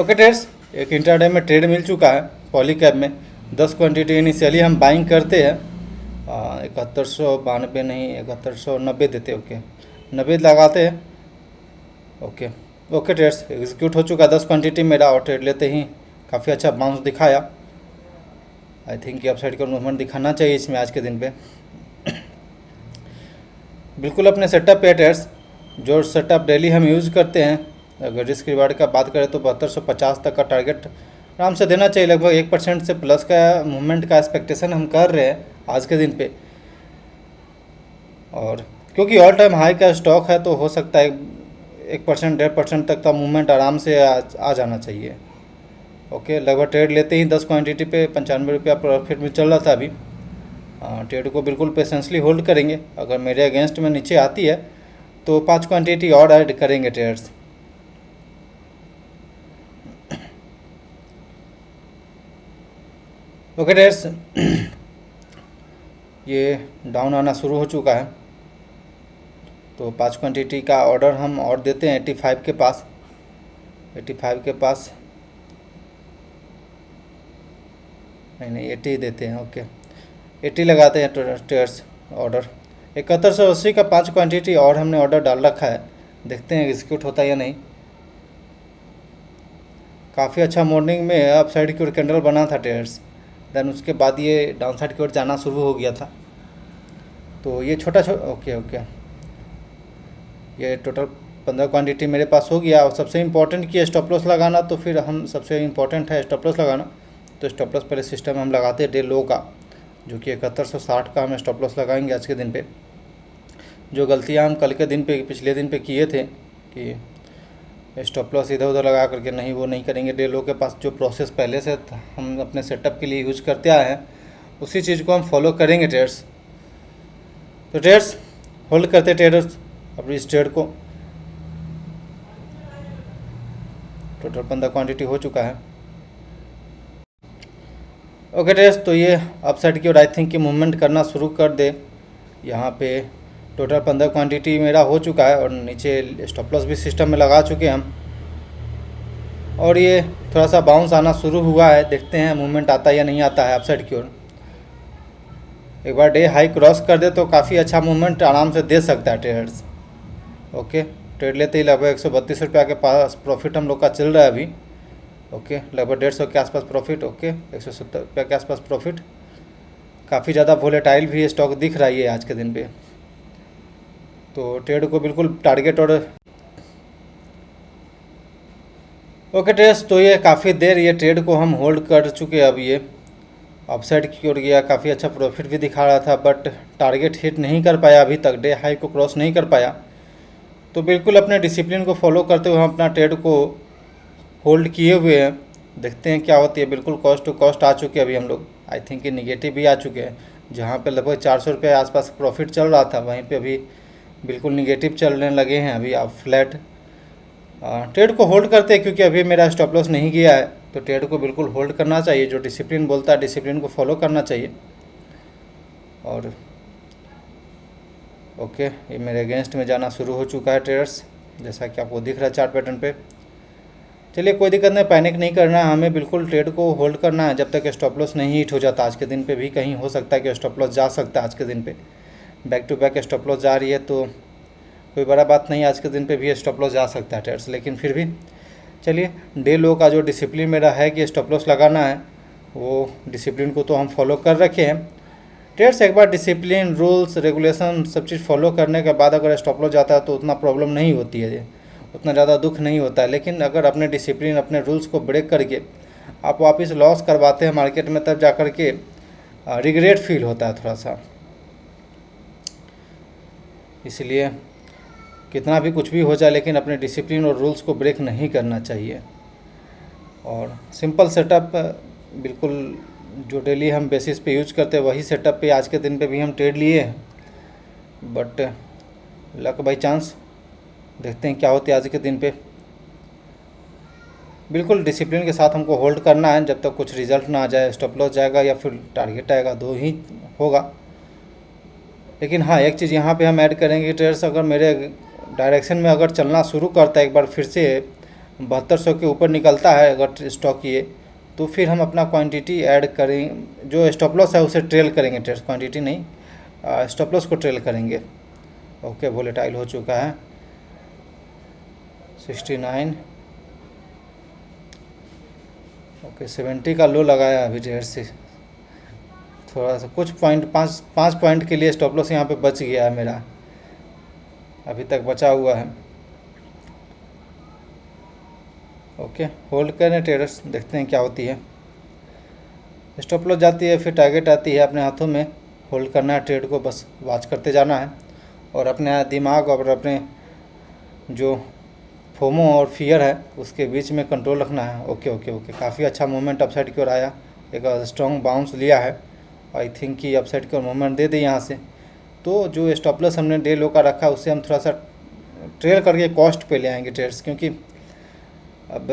Okay trades, एक intraday में trade मिल चुका है पॉलीकैब में 10 क्वांटिटी। इनिशियली हम बाइंग करते हैं 7192 नहीं 7190 देते। ओके 90 लगाते हैं। ओके ओके ट्रेड्स एग्जीक्यूट हो चुका 10 क्वांटिटी मेरा, और ट्रेड लेते ही काफ़ी अच्छा बाउंस दिखाया। आई थिंक अपसाइड का मूवमेंट दिखाना चाहिए इसमें आज के दिन पे। बिल्कुल अपने सेटअप पे ट्रेड्स, जो सेटअप डेली हम यूज़ करते हैं, अगर रिस्क रिवार्ड का बात करें तो 7250 तक का टारगेट आराम से देना चाहिए। लगभग 1% से प्लस का मूवमेंट का एक्सपेक्टेशन हम कर रहे हैं आज के दिन पे, और क्योंकि ऑल टाइम हाई का स्टॉक है तो हो सकता है 1% 1.5% तक का मूवमेंट आराम से आ जाना चाहिए। ओके लगभग ट्रेड लेते ही 10 क्वांटिटी पे 95 रुपया प्रॉफिट में चल रहा था अभी। ट्रेड को बिल्कुल पेशेंसली होल्ड करेंगे। अगर मेरे अगेंस्ट में नीचे आती है तो 5 क्वांटिटी और ऐड करेंगे ट्रेडर्स। ओके ट्रेडर्स, ये डाउन आना शुरू हो चुका है तो 5 क्वांटिटी का ऑर्डर हम और देते हैं 85 के पास। 85 के पास नहीं 80 देते हैं। ओके 80 लगाते हैं ट्रेडर्स ऑर्डर। 7180 का 5 क्वांटिटी और हमने ऑर्डर डाल रखा है, देखते हैं एग्जीक्यूट होता है या नहीं। काफ़ी अच्छा मॉर्निंग में अप साइड की ओर कैंडल बना था ट्रेडर्स, देन उसके बाद ये डाउन साइड की ओर जाना शुरू हो गया था। तो ये छोटा ओके ये टोटल 15 क्वांटिटी मेरे पास हो गया। और सबसे इम्पोर्टेंट की स्टॉप लॉस लगाना, तो फिर हम सबसे इम्पोर्टेंट है स्टॉप लॉस लगाना। तो स्टॉप लॉस पहले सिस्टम हम लगाते हैं डे लो का, जो कि 7160 का हम स्टॉप लॉस लगाएंगे आज के दिन पे। जो गलतियाँ हम कल के दिन पे पिछले दिन पे किए थे कि स्टॉप लॉस इधर उधर लगा करके, नहीं वो नहीं करेंगे। डे लो के पास जो प्रोसेस पहले से हम अपने सेटअप के लिए यूज़ करते आए हैं उसी चीज़ को हम फॉलो करेंगे ट्रेडर्स। तो ट्रेडर्स होल्ड करते ट्रेडर्स अपनी इस ट्रेड को। टोटल 15 क्वांटिटी हो चुका है। ओके ट्रेडर्स, तो ये अपसाइड की ओर आई थिंक कि मूवमेंट करना शुरू कर दे। यहाँ पे टोटल 15 क्वांटिटी मेरा हो चुका है और नीचे स्टॉप लॉस भी सिस्टम में लगा चुके हैं हम, और ये थोड़ा सा बाउंस आना शुरू हुआ है। देखते हैं मूवमेंट आता है या नहीं आता है अपसाइड की ओर। एक बार डे हाई क्रॉस कर दे तो काफ़ी अच्छा मूवमेंट आराम से दे सकता है ट्रेडर्स। ओके ट्रेड लेते ही लगभग 132 रुपया के पास प्रॉफिट हम लोग का चल रहा है अभी। ओके लगभग 150 के आसपास प्रॉफिट। ओके 170 रुपया के आसपास प्रॉफिट। काफ़ी ज़्यादा वोलेटाइल भी स्टॉक दिख रहा है आज के दिन पे, तो ट्रेड को बिल्कुल टारगेट और ओके ट्रेड्स, तो ये काफ़ी देर ये ट्रेड को हम होल्ड कर चुके हैं। अब ये अपसाइड की ओर गया, काफ़ी अच्छा प्रॉफिट भी दिखा रहा था, बट टारगेट हिट नहीं कर पाया अभी तक, डे हाई को क्रॉस नहीं कर पाया। तो बिल्कुल अपने डिसिप्लिन को फॉलो करते हुए हम अपना ट्रेड को होल्ड किए हुए हैं। देखते हैं क्या होती है। बिल्कुल कॉस्ट टू कॉस्ट आ चुके हैं अभी हम लोग। आई थिंक कि निगेटिव भी आ चुके हैं। जहाँ पे लगभग 400 रुपये आसपास प्रॉफिट चल रहा था, वहीं पे अभी बिल्कुल निगेटिव चलने लगे हैं अभी। आप फ्लैट ट्रेड को होल्ड करते हैं, क्योंकि अभी मेरा स्टॉप लॉस नहीं गया है, तो ट्रेड को बिल्कुल होल्ड करना चाहिए। जो डिसिप्लिन बोलता है डिसिप्लिन को फॉलो करना चाहिए। और ओके ये मेरे अगेंस्ट में जाना शुरू हो चुका है ट्रेडर्स, जैसा कि आपको दिख रहा है चार्ट पैटर्न पे। चलिए कोई दिक्कत नहीं, पैनिक नहीं करना है हमें, बिल्कुल ट्रेड को होल्ड करना है जब तक स्टॉप लॉस नहीं हिट हो जाता। आज के दिन पे भी कहीं हो सकता है कि स्टॉप लॉस जा सकता है। आज के दिन पे back to back stop loss जा रही है, तो कोई बड़ा बात नहीं, आज के दिन पे भी स्टॉप लॉस जा सकता है ट्रेडर्स। लेकिन फिर भी चलिए, डे लो का जो डिसिप्लिन मेरा है कि स्टॉप लॉस लगाना है, वो डिसिप्लिन को तो हम फॉलो कर रखे हैं ट्रेडर्स। एक बार डिसिप्लिन रूल्स रेगुलेशन सब चीज़ फॉलो करने के बाद अगर स्टॉप लॉस जाता है तो उतना प्रॉब्लम नहीं होती है, उतना ज़्यादा दुख नहीं होता है। लेकिन अगर अपने डिसिप्लिन अपने रूल्स को ब्रेक करके आप वापस लॉस करवाते हैं मार्केट में, तब जा कर के रिग्रेट फील होता है थोड़ा सा। इसलिए कितना भी कुछ भी हो जाए, लेकिन अपने डिसिप्लिन और रूल्स को ब्रेक नहीं करना चाहिए। और सिंपल सेटअप बिल्कुल जो डेली हम बेसिस पे यूज करते हैं वही सेटअप पे आज के दिन पे भी हम ट्रेड लिए हैं, बट लक बाई चांस। देखते हैं क्या होती है आज के दिन पे। बिल्कुल डिसिप्लिन के साथ हमको होल्ड करना है जब तक कुछ रिजल्ट ना आ जाए। स्टॉप लॉस जाएगा या फिर टारगेट आएगा, दो ही होगा। लेकिन हाँ, एक चीज़ यहाँ पे हम ऐड करेंगे ट्रेडर्स, अगर मेरे डायरेक्शन में अगर चलना शुरू करता है एक बार फिर से 7200 के ऊपर निकलता है अगर स्टॉक ये, तो फिर हम अपना क्वांटिटी ऐड करें, जो स्टॉप लॉस है उसे ट्रेल करेंगे ट्रेड्स, क्वांटिटी नहीं, स्टॉप लॉस को ट्रेल करेंगे। ओके, वोलेटाइल हो चुका है 69। ओके, 70 का लो लगाया अभी ट्रेड से, थोड़ा सा कुछ पॉइंट 5 पॉइंट के लिए स्टॉप लॉस यहाँ पे बच गया है मेरा, अभी तक बचा हुआ है। ओके, होल्ड करें ट्रेडर्स, देखते हैं क्या होती है। स्टॉप लॉस जाती है, फिर टारगेट आती है, अपने हाथों में होल्ड करना है ट्रेड को, बस वॉच करते जाना है और अपने दिमाग और अपने जो फोमो और फियर है उसके बीच में कंट्रोल रखना है। ओके ओके ओके, काफ़ी अच्छा मूवमेंट अपसाइड की ओर आया, एक स्ट्रॉन्ग बाउंस लिया है, आई थिंक कि अपसाइड की ओर मूवमेंट दे दे यहाँ से। तो जो स्टॉप लॉस हमने डे लो का रखा है उससे हम थोड़ा सा ट्रेल करके कॉस्ट पे ले आएंगे ट्रेड्स, क्योंकि अब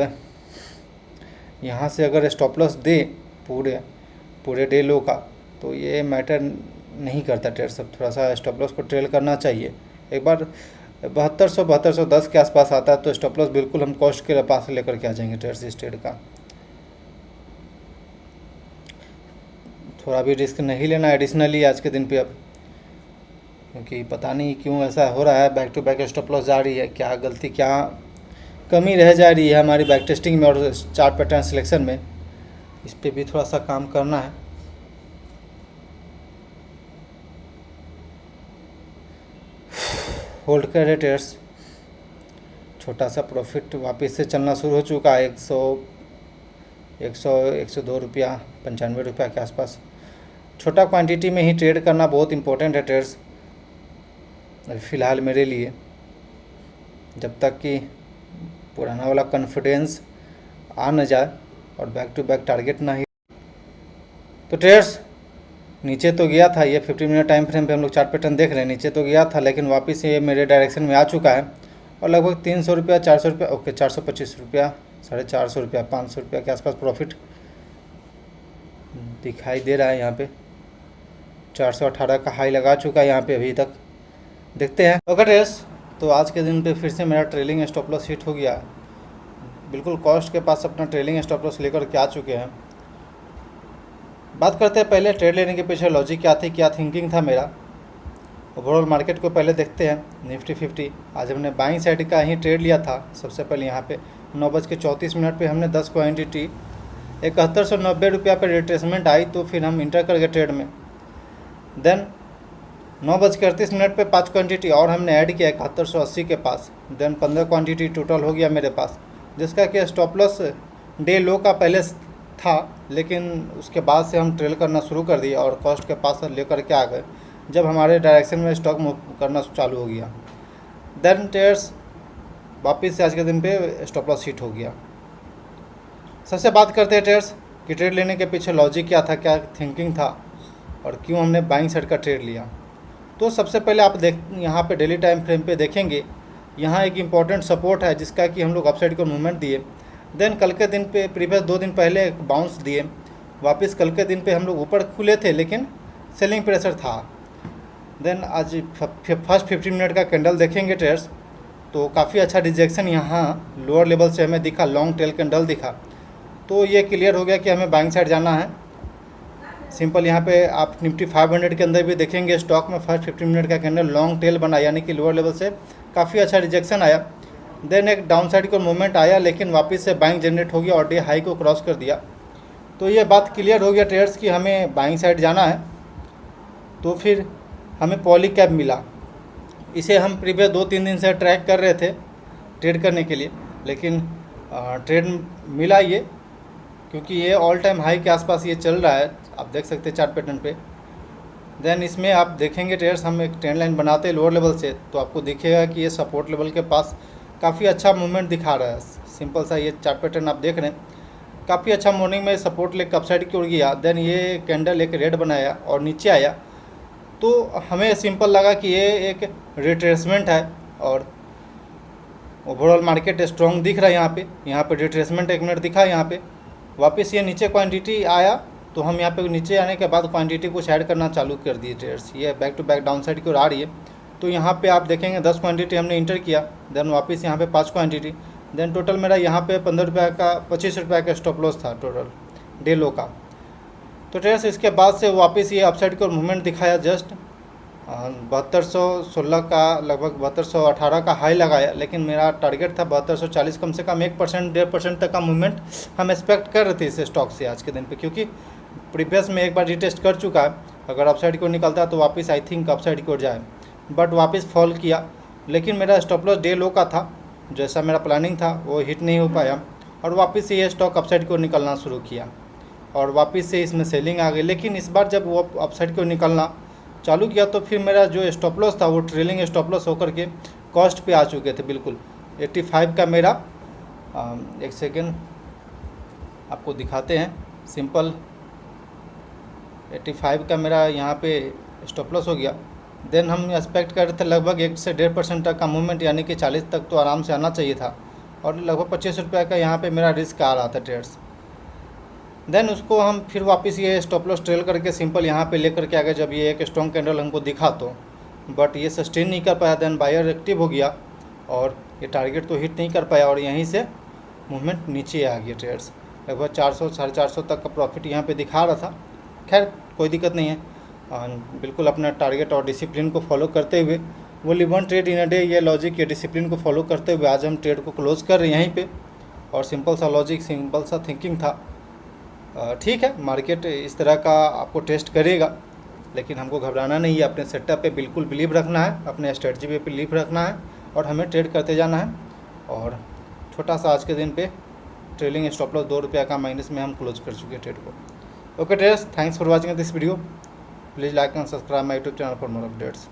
यहाँ से अगर स्टॉप लॉस दे पूरे डे लो का तो ये मैटर नहीं करता ट्रेड, सब थोड़ा सा स्टॉप लॉस को ट्रेल करना चाहिए। एक बार 7210 के आसपास आता है तो स्टॉप लॉस बिल्कुल हम कॉस्ट के पास लेकर के आ जाएंगे ट्रेड्स इस ट्रेड का। थोड़ा भी रिस्क नहीं लेना एडिशनली आज के दिन पे अब, क्योंकि पता नहीं क्यों ऐसा हो रहा है, back to back stop loss जा रही है, क्या गलती क्या कमी रह जा रही है हमारी बैक टेस्टिंग में और चार्ट पैटर्न सिलेक्शन में, इस पर भी थोड़ा सा काम करना है। होल्ड कर रहे ट्रेड्स, छोटा सा प्रॉफिट वापस से चलना शुरू हो चुका है, 102 रुपया 95 रुपया के आसपास। छोटा क्वांटिटी में ही ट्रेड करना बहुत इंपॉर्टेंट है ट्रेड्स फ़िलहाल मेरे लिए, जब तक कि पुराना वाला कॉन्फिडेंस आ न जाए और बैक टू बैक टारगेट ना ही। तो ट्रेड्स नीचे तो गया था, ये 15 मिनट टाइम फ्रेम पे हम लोग चार्ट पैटर्न देख रहे हैं, नीचे तो गया था लेकिन वापस ये मेरे डायरेक्शन में आ चुका है और लगभग 300 रुपया 400 रुपया, ओके 425 रुपया 450 रुपया 500 रुपया के आसपास प्रॉफिट दिखाई दे रहा है यहाँ पे। 418 का हाई लगा चुका है यहाँ पे अभी तक, देखते हैं। ओके ट्रेड्स, तो आज के दिन पे फिर से मेरा ट्रेलिंग स्टॉप लॉस हिट हो गया, बिल्कुल कॉस्ट के पास अपना ट्रेलिंग स्टॉप लॉस लेकर के आ चुके हैं। बात करते हैं पहले ट्रेड लेने के पीछे लॉजिक क्या थी, क्या थिंकिंग था मेरा। ओवरऑल मार्केट को पहले देखते हैं। निफ्टी 50 आज हमने बाइंग साइड का ही ट्रेड लिया था। सबसे पहले यहाँ पे 9:34 पे हमने 10 क्वान्टिटी 7190 रुपया पर रिट्रेसमेंट आई, तो फिर हम इंटर कर गए ट्रेड में। देन 9:38 पे 5 क्वान्टिटी और हमने ऐड किया 7180 के पास। देन 15 क्वान्टिटी टोटल हो गया मेरे पास, जिसका कि स्टॉप लॉस डे लो का पहले था, लेकिन उसके बाद से हम ट्रेल करना शुरू कर दिए और कॉस्ट के पास लेकर के आ गए जब हमारे डायरेक्शन में स्टॉक मूव करना चालू हो गया। देन ट्रेड्स वापस से आज के दिन पे स्टॉप लॉस हिट हो गया। सबसे बात करते हैं ट्रेड्स कि ट्रेड लेने के पीछे लॉजिक क्या था, क्या थिंकिंग था और क्यों हमने बाइंग साइड का ट्रेड लिया। तो सबसे पहले आप यहाँ पे डेली टाइम फ्रेम पे देखेंगे, यहाँ एक इम्पॉर्टेंट सपोर्ट है जिसका कि हम लोग अपसाइड को मूवमेंट दिए। देन कल के दिन पे प्रीवियस 2 दिन पहले एक बाउंस दिए, वापस कल के दिन पे हम लोग ऊपर खुले थे लेकिन सेलिंग प्रेशर था। देन आज फर्स्ट 15 मिनट का कैंडल देखेंगे ट्रेड्स, तो काफ़ी अच्छा रिजेक्शन यहाँ लोअर लेवल से हमें दिखा, लॉन्ग टेल कैंडल दिखा, तो ये क्लियर हो गया कि हमें बाइंग साइड जाना है। सिंपल यहाँ पे आप निफ्टी 500 के अंदर भी देखेंगे स्टॉक में फर्स्ट 15 मिनट का कैंडल लॉन्ग टेल बना, यानी कि लोअर लेवल से काफ़ी अच्छा रिजेक्शन आया। देन एक डाउन साइड का मूवमेंट आया लेकिन वापस से बाइंग जनरेट हो गया और डे हाई को क्रॉस कर दिया। तो ये बात क्लियर हो गया ट्रेडर्स कि हमें बाइंग साइड जाना है। तो फिर हमें पॉली कैप मिला, इसे हम प्रीवियस 2-3 दिन से ट्रैक कर रहे थे ट्रेड करने के लिए, लेकिन ट्रेड मिला ये, क्योंकि ये ऑल टाइम हाई के आसपास ये चल रहा है, आप देख सकते हैं चार्ट पैटर्न पे। देन इसमें आप देखेंगे ट्रेडर्स, हम एक ट्रेंड लाइन बनाते हैं लोअर लेवल से, तो आपको दिखेगा कि ये सपोर्ट लेवल के पास काफ़ी अच्छा मूवमेंट दिखा रहा है। सिंपल सा ये चार्ट पैटर्न आप देख रहे हैं, काफ़ी अच्छा मॉर्निंग में सपोर्ट लेकर अपसाइड की ओर गया। देन ये कैंडल एक रेड बनाया और नीचे आया, तो हमें सिंपल लगा कि ये एक रिट्रेसमेंट है और ओवरऑल मार्केट स्ट्रॉन्ग दिख रहा है। यहाँ पे रिट्रेसमेंट 1 मिनट दिखा, यहाँ पे वापस ये नीचे क्वांटिटी आया, तो हम यहाँ पे नीचे आने के बाद क्वांटिटी कुछ ऐड करना चालू कर दिए ट्रेडर्स। ये back to back downside की ओर आ रही है, तो यहाँ पे आप देखेंगे 10 क्वांटिटी हमने इंटर किया। देन वापस यहाँ पे 5 क्वांटिटी, देन टोटल मेरा यहाँ पे 15 रुपये का 25 रुपये का स्टॉप लॉस था टोटल डे लो का। तो ट्रेडर्स इसके बाद से वापस ये अपसाइड की ओर मूवमेंट दिखाया जस्ट 7216 का लगभग 7218 का हाई लगाया, लेकिन मेरा टारगेट था 7240, कम से कम 1% 1.5% तक का मूवमेंट हम एक्सपेक्ट कर रहे थे इस स्टॉक से आज के दिन पे, क्योंकि प्रीवियस में एक बार रिटेस्ट कर चुका है। अगर अपसाइड की ओर निकलता है तो वापस आई थिंक अपसाइड की ओर जाए, बट वापस फॉल किया। लेकिन मेरा स्टॉप लॉस डे लो का था, जैसा मेरा प्लानिंग था वो हिट नहीं हो पाया और वापस से ये स्टॉक अपसाइड की ओर निकलना शुरू किया और वापस से इसमें सेलिंग आ गई। लेकिन इस बार जब वो अपसाइड की ओर निकलना चालू किया तो फिर मेरा जो स्टॉप लॉस था वो ट्रेलिंग स्टॉप लॉस होकर के कॉस्ट पे आ चुके थे बिल्कुल। 85 का मेरा एक सेकेंड आपको दिखाते हैं सिंपल। 85 का मेरा यहाँ पे स्टॉप लॉस हो गया। देन हम एक्सपेक्ट कर रहे थे लगभग 1 से 1.5% तक का मूवमेंट, यानी कि 40 तक तो आराम से आना चाहिए था और लगभग 25 रुपये का यहाँ पे मेरा रिस्क आ रहा था ट्रेड्स। देन उसको हम फिर वापस ये स्टॉप लॉस ट्रेल करके सिंपल यहाँ पे लेकर के आ गए जब ये एक स्ट्रॉन्ग कैंडल हमको दिखा तो, बट ये सस्टेन नहीं कर पाया। देन बायर एक्टिव हो गया और ये टारगेट तो हिट नहीं कर पाया और यहीं से मूवमेंट नीचे आ गया ट्रेड्स। लगभग 400 450 तक का प्रॉफिट यहाँ पे दिखा रहा था। खैर कोई दिक्कत नहीं है, बिल्कुल अपना टारगेट और डिसिप्लिन को फॉलो करते हुए, वो live one trade in a day ये लॉजिक ये डिसिप्लिन को फॉलो करते हुए आज हम ट्रेड को क्लोज कर रहे हैं यहीं पे। और सिंपल सा लॉजिक सिंपल सा थिंकिंग था। ठीक है, मार्केट इस तरह का आपको टेस्ट करेगा, लेकिन हमको घबराना नहीं है। अपने सेटअप पे बिल्कुल बिलीव रखना है, अपने स्ट्रेटजी पे बिलीव रखना है और हमें ट्रेड करते जाना है। और छोटा सा आज के दिन पे ट्रेलिंग स्टॉप लॉस 2 रुपये का माइनस में हम क्लोज कर चुके ट्रेड को। Okay traders, thanks for watching this video. Please like and subscribe my YouTube channel for more updates.